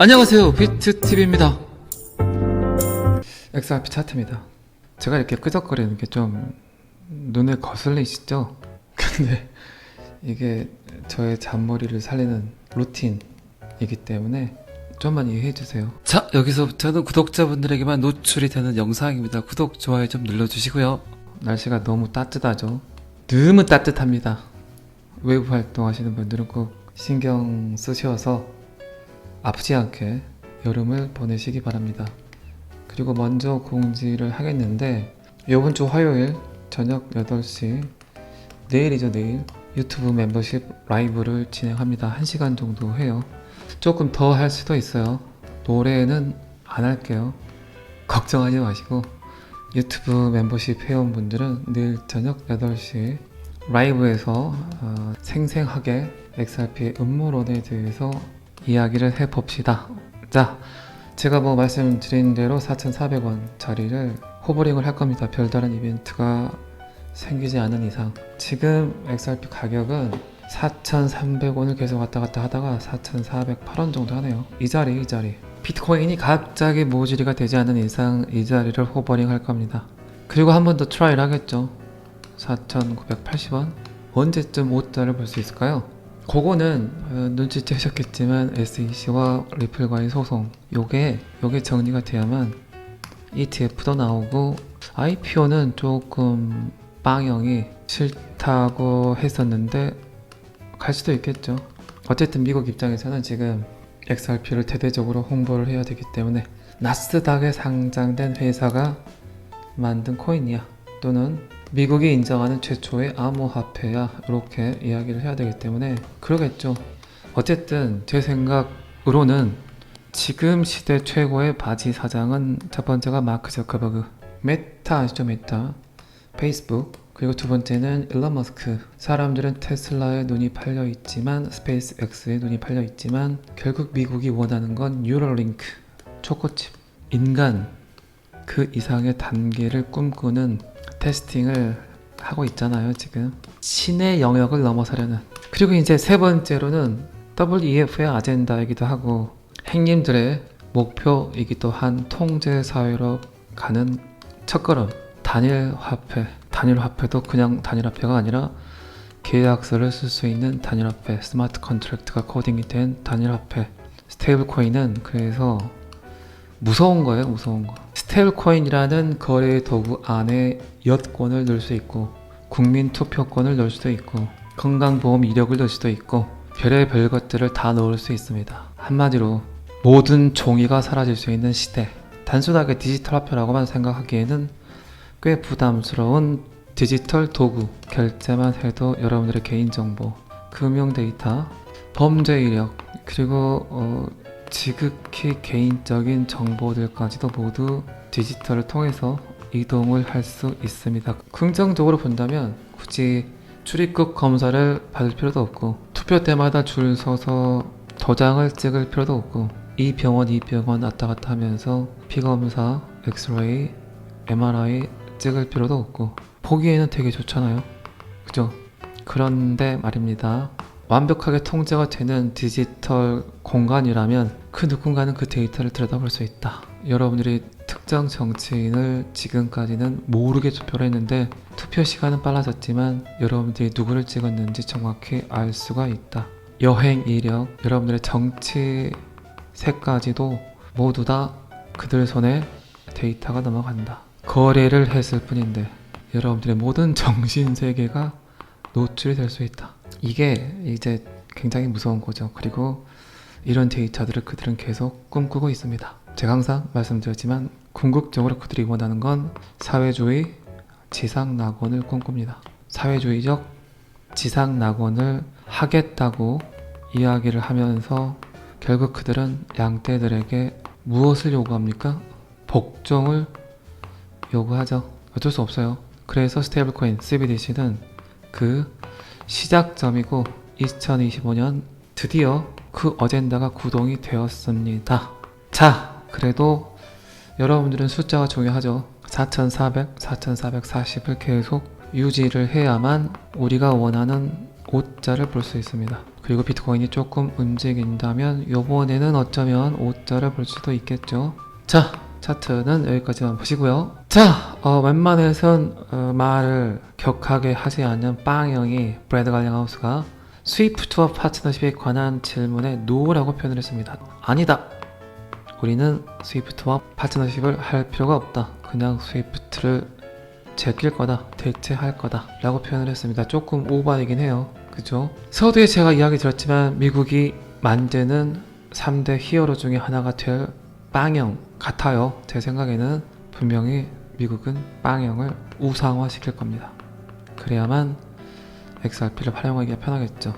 안녕하세요, 비트TV입니다. XRP 차트입니다. 제가 이렇게 끄적거리는 게 좀 눈에 거슬리시죠? 근데 이게 저의 잔머리를 살리는 루틴이기 때문에 좀만 이해해주세요. 자, 여기서부터는 구독자분들에게만 노출이 되는 영상입니다. 구독, 좋아요 좀 눌러주시고요. 날씨가 너무 따뜻하죠? 너무 따뜻합니다. 외부 활동하시는 분들은 꼭 신경 쓰셔서 아프지 않게 여름을 보내시기 바랍니다. 그리고 먼저 공지를 하겠는데, 이번 주 화요일 저녁 8시, 내일이죠, 내일 유튜브 멤버십 라이브를 진행합니다. 1시간 정도 해요. 조금 더 할 수도 있어요. 노래는 안 할게요. 걱정하지 마시고, 유튜브 멤버십 회원분들은 내일 저녁 8시 라이브에서 생생하게 XRP의 음모론에 대해서 이야기를 해봅시다. 자, 제가 말씀드린 대로 4,400원짜리를 호버링을 할 겁니다. 별다른 이벤트가 생기지 않은 이상. 지금 XRP 가격은 4,300원을 계속 왔다 갔다 하다가 4,408원 정도 하네요. 이 자리. 비트코인이 갑자기 모질이가 되지 않는 이상 이 자리를 호버링 할 겁니다. 그리고 한 번 더 트라이를 하겠죠. 4,980원. 언제쯤 5자를 볼 수 있을까요? 그거는 눈치채셨겠지만 SEC와 리플과의 소송, 요게 정리가 돼야만 ETF도 나오고, IPO는 조금 빵형이 싫다고 했었는데 갈 수도 있겠죠. 어쨌든 미국 입장에서는 지금 XRP를 대대적으로 홍보를 해야 되기 때문에 나스닥에 상장된 회사가 만든 코인이야, 또는 미국이 인정하는 최초의 암호화폐야, 이렇게 이야기를 해야 되기 때문에 그러겠죠. 어쨌든 제 생각으로는 지금 시대 최고의 바지 사장은, 첫 번째가 마크 저커버그, 메타 아시죠? 메타, 페이스북. 그리고 두 번째는 일론 머스크. 사람들은 테슬라에 눈이 팔려 있지만, 스페이스X에 눈이 팔려 있지만, 결국 미국이 원하는 건 뉴럴링크, 초코칩. 인간 그 이상의 단계를 꿈꾸는 테스팅을 하고 있잖아요, 지금. 신의 영역을 넘어서려는. 그리고 이제 세 번째로는 WEF의 아젠다이기도 하고, 행님들의 목표이기도 한 통제사회로 가는 첫걸음, 단일 화폐. 단일 화폐도 그냥 단일 화폐가 아니라 계약서를 쓸 수 있는 단일 화폐, 스마트 컨트랙트가 코딩이 된 단일 화폐. 스테이블 코인은 그래서 무서운 거예요, 무서운 거. 스테이블 코인이라는 거래 도구 안에 여권을 넣을 수 있고, 국민 투표권을 넣을 수도 있고, 건강보험 이력을 넣을 수도 있고, 별의별 것들을 다 넣을 수 있습니다. 한마디로 모든 종이가 사라질 수 있는 시대. 단순하게 디지털 화폐라고만 생각하기에는 꽤 부담스러운 디지털 도구. 결제만 해도 여러분들의 개인정보, 금융 데이터, 범죄 이력, 그리고 지극히 개인적인 정보들까지도 모두 디지털을 통해서 이동을 할 수 있습니다. 긍정적으로 본다면 굳이 출입국 검사를 받을 필요도 없고, 투표 때마다 줄 서서 도장을 찍을 필요도 없고, 이 병원 왔다 갔다 하면서 피검사, 엑스레이, MRI 찍을 필요도 없고, 보기에는 되게 좋잖아요, 그죠? 그런데 말입니다, 완벽하게 통제가 되는 디지털 공간이라면 그 누군가는 그 데이터를 들여다볼 수 있다. 여러분들이 특정 정치인을 지금까지는 모르게 투표를 했는데, 투표 시간은 빨라졌지만 여러분들이 누구를 찍었는지 정확히 알 수가 있다. 여행 이력, 여러분들의 정치세까지도 모두 다 그들 손에 데이터가 넘어간다. 거래를 했을 뿐인데 여러분들의 모든 정신세계가 노출이 될 수 있다. 이게 이제 굉장히 무서운 거죠. 그리고 이런 데이터들을 그들은 계속 꿈꾸고 있습니다. 제가 항상 말씀드렸지만 궁극적으로 그들이 원하는 건 사회주의 지상낙원을 꿈꿉니다. 사회주의적 지상낙원을 하겠다고 이야기를 하면서 결국 그들은 양떼들에게 무엇을 요구합니까? 복종을 요구하죠. 어쩔 수 없어요. 그래서 스테이블 코인 CBDC는 그 시작점이고, 2025년 드디어 그 어젠다가 구동이 되었습니다. 자, 그래도 여러분들은 숫자가 중요하죠. 4,400, 4,440을 계속 유지를 해야만 우리가 원하는 5자를 볼 수 있습니다. 그리고 비트코인이 조금 움직인다면 요번에는 어쩌면 5자를 볼 수도 있겠죠. 자, 차트는 여기까지만 보시고요. 자, 웬만해선 말을 격하게 하지 않는 빵형이 브래드 갈링하우스가 스위프트와 파트너십에 관한 질문에 노라고 표현을 했습니다. 아니다. 우리는 스위프트와 파트너십을 할 필요가 없다. 그냥 스위프트를 제낄 거다. 대체할 거다. 라고 표현을 했습니다. 조금 오버이긴 해요. 그죠? 서두에 제가 이야기 들었지만 미국이 만드는 3대 히어로 중에 하나가 될 빵형 같아요. 제 생각에는 분명히 미국은 빵형을 우상화시킬 겁니다. 그래야만 XRP를 활용하기가 편하겠죠.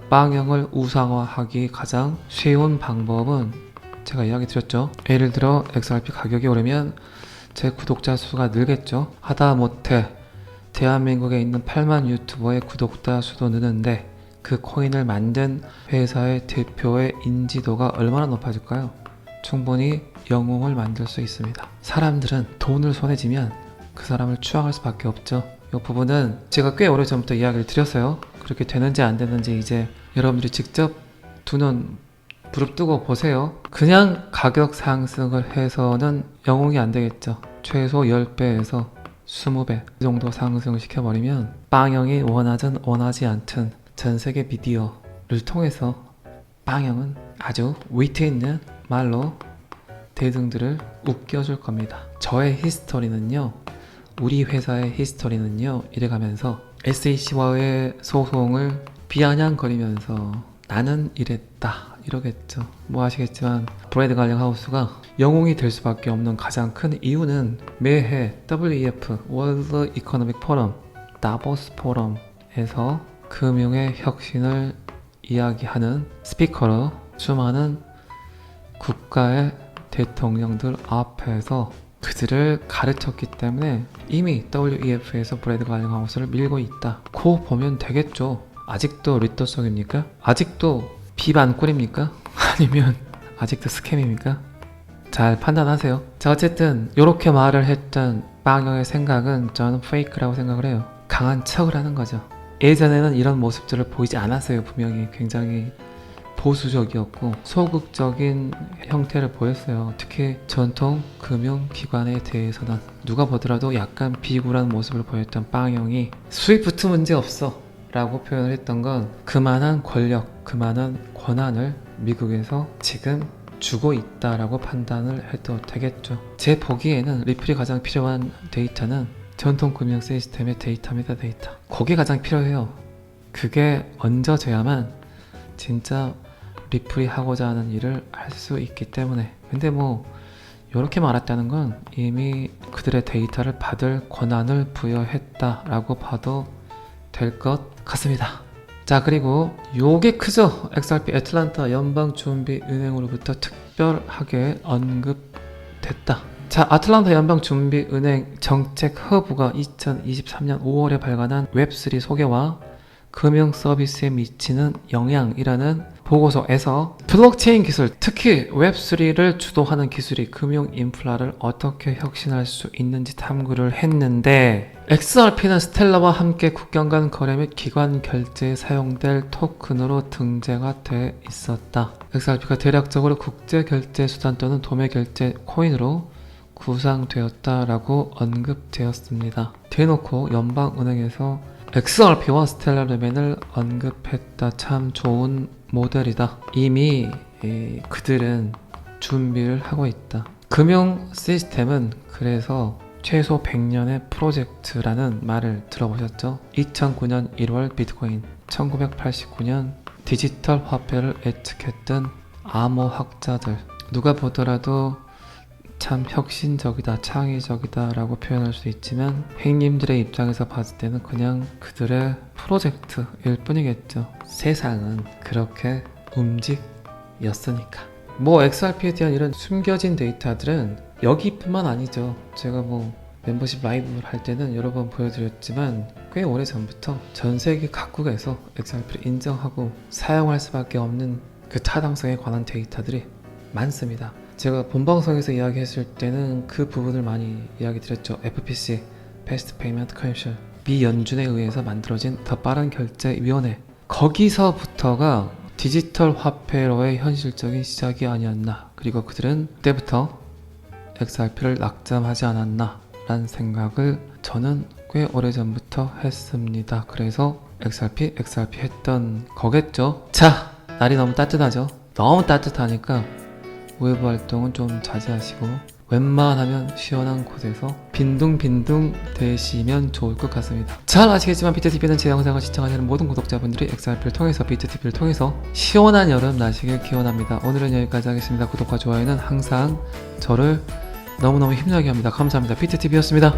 빵형을 우상화하기 가장 쉬운 방법은 제가 이야기 드렸죠. 예를 들어 XRP 가격이 오르면 제 구독자 수가 늘겠죠. 하다못해 대한민국에 있는 8만 유튜버의 구독자 수도 느는데 그 코인을 만든 회사의 대표의 인지도가 얼마나 높아질까요? 충분히 영웅을 만들 수 있습니다. 사람들은 돈을 손에 쥐면 그 사람을 추앙할 수밖에 없죠. 이 부분은 제가 꽤 오래전부터 이야기를 드렸어요. 그렇게 되는지 안 되는지 이제 여러분들이 직접 두 눈 부릅뜨고 보세요. 그냥 가격 상승을 해서는 영웅이 안 되겠죠. 최소 10배에서 20배 정도 상승을 시켜버리면 빵형이 원하든 원하지 않든 전 세계 미디어를 통해서 빵형은 아주 위트 있는 말로 대중들을 웃겨줄 겁니다. 저의 히스토리는요, 우리 회사의 히스토리는요, 이래가면서 SEC와의 소송을 비아냥거리면서 나는 이랬다 이러겠죠. 뭐 아시겠지만 브래드 갈링하우스가 영웅이 될 수밖에 없는 가장 큰 이유는 매해 WEF 월드 이코노믹 포럼 다보스 포럼에서 금융의 혁신을 이야기하는 스피커로 수많은 국가의 대통령들 앞에서 그들을 가르쳤기 때문에 이미 WEF에서 브래드 갈링하우스를 밀고 있다. 고 보면 되겠죠. 아직도 리더성입니까? 아직도 비반꿀입니까? 아니면 아직도 스캠입니까? 잘 판단하세요. 자, 어쨌든 이렇게 말을 했던 빵형의 생각은 저는 페이크라고 생각을 해요. 강한 척을 하는 거죠. 예전에는 이런 모습들을 보이지 않았어요. 분명히 굉장히 보수적이었고 소극적인 형태를 보였어요. 특히 전통 금융기관에 대해서는 누가 보더라도 약간 비굴한 모습을 보였던 빵형이 스위프트 문제 없어 라고 표현을 했던 건 그만한 권력, 그만한 권한을 미국에서 지금 주고 있다라고 판단을 해도 되겠죠. 제 보기에는 리플이 가장 필요한 데이터는 전통 금융 시스템의 데이터입니다. 데이터. 그게 가장 필요해요. 그게 얹어져야만 진짜 리플이 하고자 하는 일을 할 수 있기 때문에. 근데 뭐 이렇게 말했다는 건 이미 그들의 데이터를 받을 권한을 부여했다라고 봐도 될 것 같습니다. 자, 그리고 요게 크죠. XRP 애틀란타 연방준비은행으로부터 특별하게 언급됐다. 자, 아틀란타 연방준비은행 정책허브가 2023년 5월에 발간한 웹3 소개와 금융 서비스에 미치는 영향이라는 보고서에서 블록체인 기술, 특히 웹3를 주도하는 기술이 금융 인프라를 어떻게 혁신할 수 있는지 탐구를 했는데 XRP는 스텔라와 함께 국경 간 거래 및 기관 결제에 사용될 토큰으로 등재가 돼 있었다. XRP가 대략적으로 국제 결제 수단 또는 도매 결제 코인으로 구상되었다라고 언급되었습니다. 대놓고 연방은행에서 XRP와 스텔라 루멘을 언급했다. 참 좋은 모델이다. 이미 그들은 준비를 하고 있다. 금융 시스템은 그래서 최소 100년의 프로젝트라는 말을 들어보셨죠? 2009년 1월 비트코인, 1989년 디지털 화폐를 예측했던 암호학자들, 누가 보더라도 참 혁신적이다, 창의적이다 라고 표현할 수 있지만 행님들의 입장에서 봤을 때는 그냥 그들의 프로젝트일 뿐이겠죠. 세상은 그렇게 움직였으니까. 뭐 XRP에 대한 이런 숨겨진 데이터들은 여기뿐만 아니죠. 제가 뭐 멤버십 라이브를 할 때는 여러 번 보여드렸지만 꽤 오래전부터 전 세계 각국에서 XRP를 인정하고 사용할 수밖에 없는 그 타당성에 관한 데이터들이 많습니다. 제가 본방송에서 이야기했을 때는 그 부분을 많이 이야기 드렸죠. FPC, Fast Payment Commission, 미 연준에 의해서 만들어진 더 빠른 결제위원회. 거기서부터가 디지털 화폐로의 현실적인 시작이 아니었나, 그리고 그들은 그때부터 XRP를 낙점하지 않았나 라는 생각을 저는 꽤 오래전부터 했습니다. 그래서 XRP 했던 거겠죠. 자, 날이 너무 따뜻하죠. 너무 따뜻하니까 외부 활동은 좀 자제하시고 웬만하면 시원한 곳에서 빈둥빈둥 대시면 좋을 것 같습니다. 잘 아시겠지만 비트TV는 제 영상을 시청하시는 모든 구독자분들이 XRP를 통해서 비트TV를 통해서 시원한 여름 나시길 기원합니다. 오늘은 여기까지 하겠습니다. 구독과 좋아요는 항상 저를 너무너무 힘나게 합니다. 감사합니다. 비트TV였습니다.